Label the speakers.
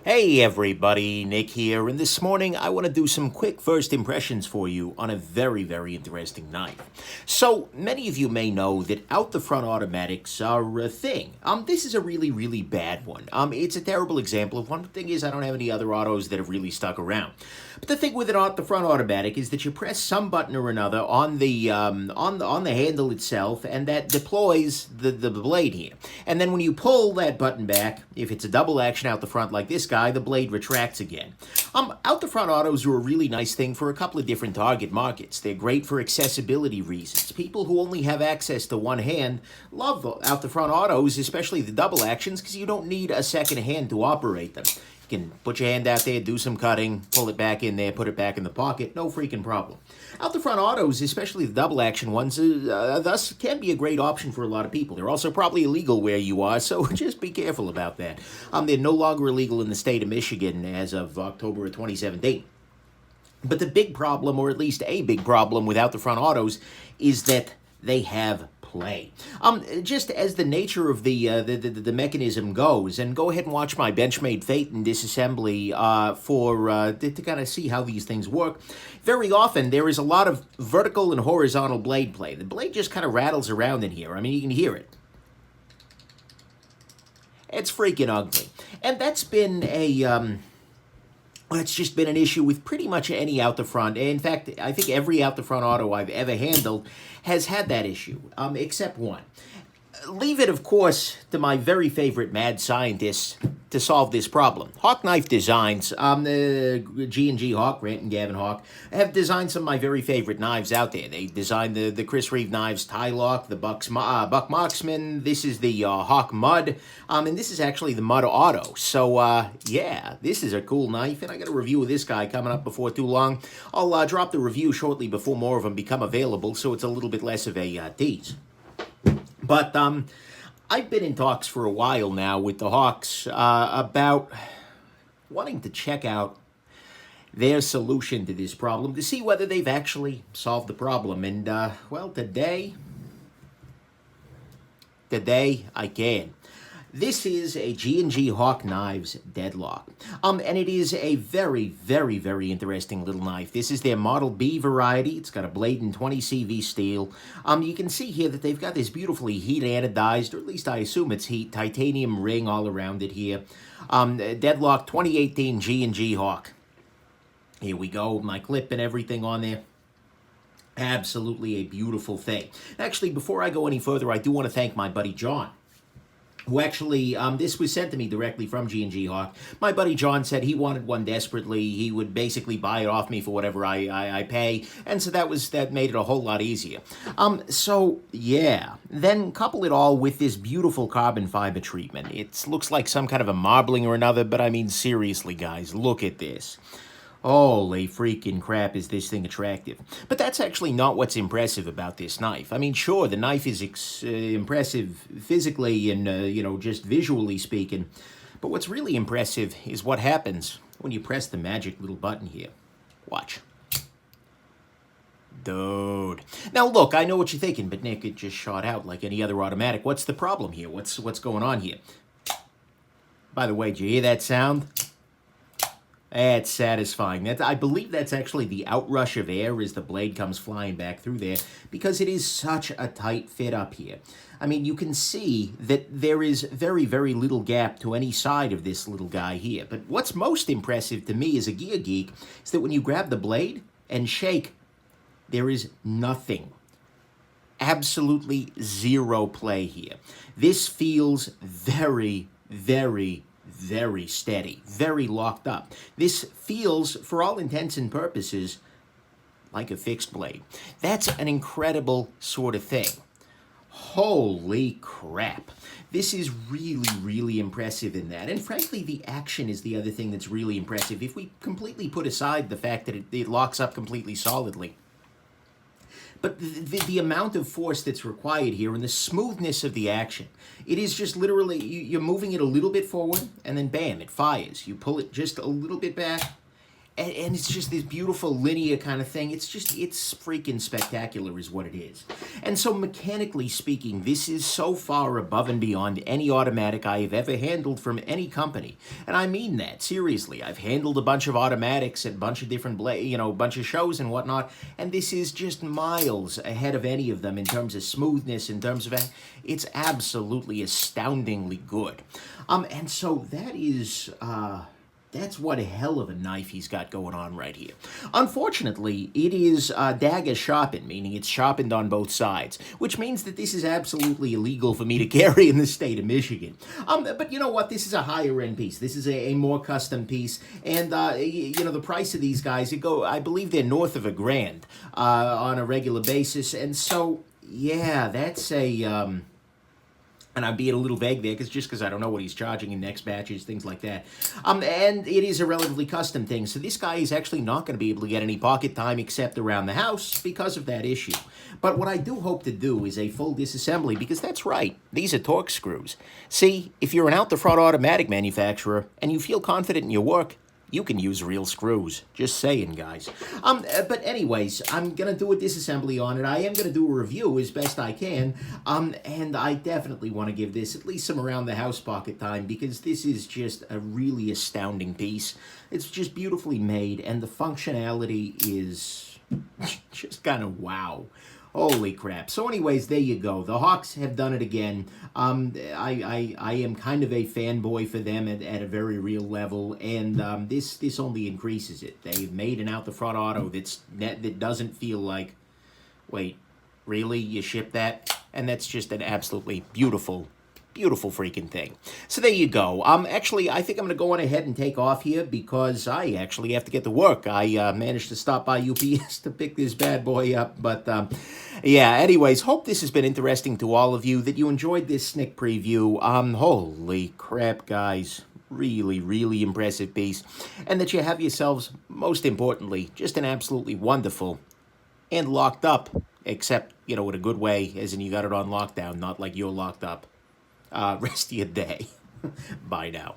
Speaker 1: Hey everybody, Nick here, and this morning I want to do some quick first impressions for you on a very interesting knife. So, many of you may know that out-the-front automatics are a thing. This is a really bad one. It's a terrible example of one. The thing is, I don't have any other autos that have really stuck around. But the thing with an out-the-front automatic is that you press some button or another on the handle itself, and that deploys the blade here. And then when you pull that button back, if it's a double action out the front like this guy, the blade retracts again. Out-the-front autos are a really nice thing for a couple of different target markets. They're great for accessibility reasons. People who only have access to one hand love out-the-front autos, especially the double actions, because you don't need a second hand to operate them. You can put your hand out there, do some cutting, pull it back in there, put it back in the pocket, no freaking problem. Out-the-front autos, especially the double action ones, thus can be a great option for a lot of people. They're also probably illegal where you are, so just be careful about that. They're no longer illegal in the state of Michigan as of October of 2017. But the big problem, or at least a big problem with out-the-front autos, is that they have play. Just as the nature of the mechanism goes, and go ahead and watch my Benchmade Phaeton disassembly to kind of see how these things work. Very often there is a lot of vertical and horizontal blade play. The blade just kind of rattles around in here. I mean, you can hear it. It's freaking ugly. And that's been it's just been an issue with pretty much any out-the-front. In fact, I think every out-the-front auto I've ever handled has had that issue, except one. Leave it, of course, to my very favorite mad scientists to solve this problem. Hawk Knife Designs, the G&G Hawk, Grant and Gavin Hawk, have designed some of my very favorite knives out there. They designed the Chris Reeve knives, Tylock, the Buck Marksman. This is the Hawk Mud, and this is actually the Mud Auto. So, yeah, this is a cool knife, and I got a review of this guy coming up before too long. I'll drop the review shortly before more of them become available, so it's a little bit less of a tease. But I've been in talks for a while now with the Hawks about wanting to check out their solution to this problem to see whether they've actually solved the problem. And, well, today I can. This is a G&G Hawk Knives Deadlock. And it is a very interesting little knife. This is their Model B variety. It's got a blade in 20 CV steel. You can see here that they've got this beautifully heat anodized, or at least I assume it's heat, titanium ring all around it here. Deadlock 2018 G&G Hawk. Here we go, my clip and everything on there. Absolutely a beautiful thing. Actually, before I go any further, I do want to thank my buddy John, who actually, this was sent to me directly from G&G Hawk. My buddy John said he wanted one desperately. He would basically buy it off me for whatever I pay, and so that made it a whole lot easier. So, yeah. Then couple it all with this beautiful carbon fiber treatment. It looks like some kind of a marbling or another, but I mean, seriously, guys, look at this. Holy freaking crap, is this thing attractive. But that's actually not what's impressive about this knife. I mean, sure, the knife is impressive physically and, just visually speaking. But what's really impressive is what happens when you press the magic little button here. Watch. Dude. Now, look, I know what you're thinking, but Nick, it just shot out like any other automatic. What's the problem here? What's going on here? By the way, did you hear that sound? That's satisfying. I believe that's actually the outrush of air as the blade comes flying back through there, because it is such a tight fit up here. I mean, you can see that there is very little gap to any side of this little guy here. But what's most impressive to me as a gear geek is that when you grab the blade and shake, there is nothing. Absolutely zero play here. This feels very steady, very locked up. This feels, for all intents and purposes, like a fixed blade. That's an incredible sort of thing. Holy crap. This is really impressive in that. And frankly, the action is the other thing that's really impressive. If we completely put aside the fact that it locks up completely solidly, but the amount of force that's required here and the smoothness of the action, it is just literally, you're moving it a little bit forward and then bam, it fires. You pull it just a little bit back and it's just this beautiful linear kind of thing. It's freaking spectacular is what it is. And so mechanically speaking, this is so far above and beyond any automatic I have ever handled from any company. And I mean that, seriously. I've handled a bunch of automatics at a bunch of different, bunch of shows and whatnot, and this is just miles ahead of any of them in terms of smoothness, in terms of, it's absolutely astoundingly good. And so that is, that's what a hell of a knife he's got going on right here. Unfortunately, it is dagger sharpened, meaning it's sharpened on both sides, which means that this is absolutely illegal for me to carry in the state of Michigan. But you know what? This is a higher end piece. This is a more custom piece, and the price of these guys, I believe they're north of $1,000 on a regular basis, and so yeah, that's a. And I'm being a little vague there because I don't know what he's charging in next batches, things like that. And it is a relatively custom thing. So this guy is actually not going to be able to get any pocket time except around the house because of that issue. But what I do hope to do is a full disassembly, because that's right, these are Torx screws. See, if you're an out-the-front automatic manufacturer and you feel confident in your work, you can use real screws. Just saying, guys. But anyways, I'm going to do a disassembly on it. I am going to do a review as best I can. And I definitely want to give this at least some around-the-house pocket time, because this is just a really astounding piece. It's just beautifully made, and the functionality is just kind of wow. Holy crap. So anyways, there you go. The Hawks have done it again. I am kind of a fanboy for them at a very real level, and this only increases it. They've made an out-the-front auto that doesn't feel like, wait, really? You ship that? And that's just an absolutely beautiful freaking thing. So there you go. Actually, I think I'm going to go on ahead and take off here, because I actually have to get to work. I managed to stop by UPS to pick this bad boy up. But yeah, anyways, hope this has been interesting to all of you, that you enjoyed this sneak preview. Holy crap, guys. Really, really impressive piece. And that you have yourselves, most importantly, just an absolutely wonderful and locked up, except, in a good way, as in you got it on lockdown, not like you're locked up. Rest of your day. Bye now.